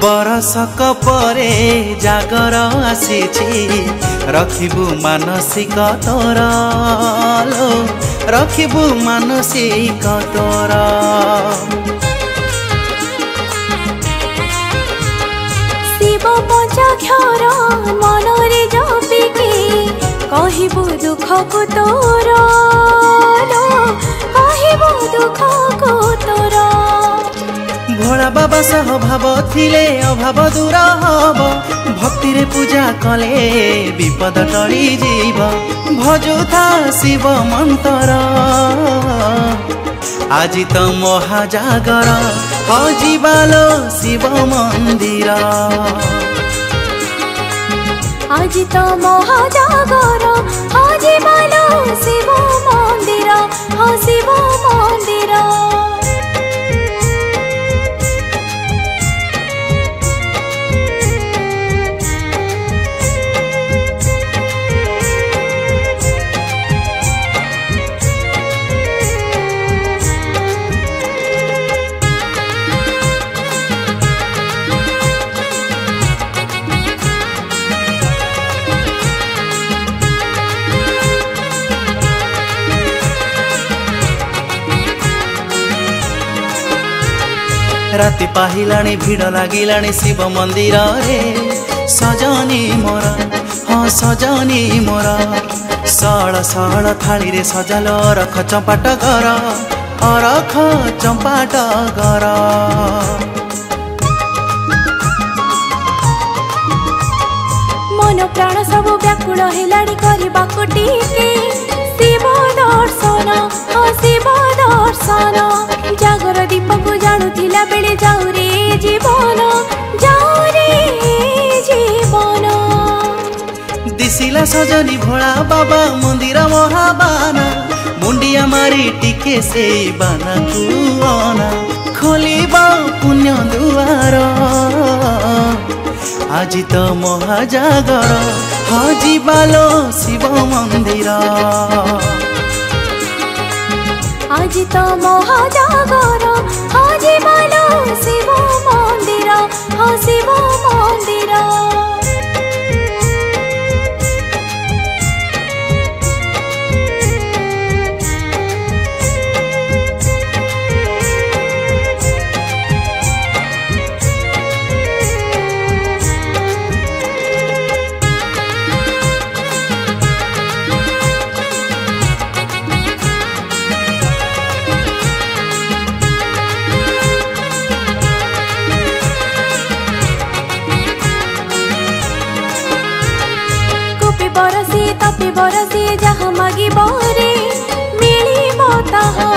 बरसक परे जागर आसीछि रखिबु मानसिक तोर लो रखिबु मानसिक तोर शिव पंचाक्षर मनरे जपिके कहिबु दुख को तोर लो कहिबु दुख को तोर भोला बाबा सह भाव थिले अभाव दूर हब भक्ति रे पूजा कले विपद टली जीव भजुथा शिव मंत्र आज तो महाजागर हजिबालो शिव मंदिर आज तो महाजागर हजिबालो शिव मंदिर हाँ शिव मंदिर राति पाहिलाणी भिड़ लागिलाणी शिव मंदिर रे सजनी मोर हाँ सजनी मोर सळ सळ थाली रे सजाल रख चंपाट घर अरख चंपाट घर मन प्राण सब व्याकुल हेलाणी करबाको टीके शिव दर्शन हाँ शिव दर्शन जागर दीप को जाणुथिला बेले जाऊ रे जीवन दिसिला सजनी भोला बाबा मंदिर महाबाना मुंडिया मारी टिके से बाना कुआना खोलिबा पुण्य दुआर आज तो महाजागर हजिबालो शिव मंदिर आज तो महाजागर हजिबालो शिव मंदिर हाँ शिव मंदिर तपे बरसी जहाँ मागी बरे मिलिबो ताहा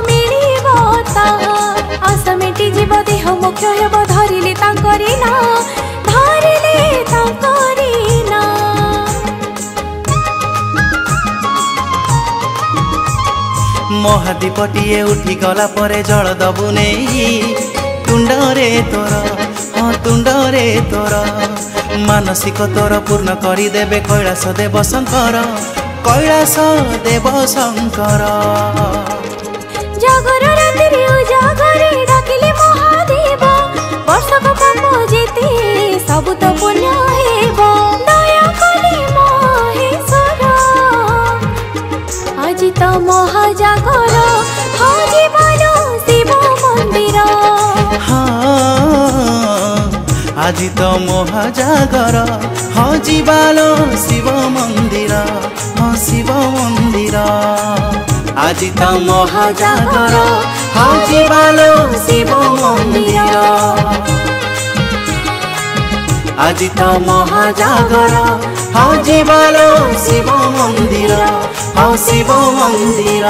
मिलिबो ताहा आशा मेटी जीव देह मुख्य हेब धरिले तांकरी ना धरिले तांकरी ना महादीपटिए उठी गला परे जल दबु नहीं तुंडरे तोर हाँ तुंडरे तोर मानसिक तोर पूर्ण करी देबे कैलाश देव शंकर कैलाश देव शंकर जागर रात्रि उजागरे डाकिले महादेव वर्षक पाप जेते सब तो पुण्य हेब दया कले महेश्वर आज तो महाजागर हजिबालो शिव मंदिर आज तो महाजागर हजिबालो शिव मंदिर हाँ शिव मंदिर आज तो महाजागर हजिबालो शिव मंदिर आज तो महाजागर हजिबालो शिव मंदिर हाँ शिव मंदिर।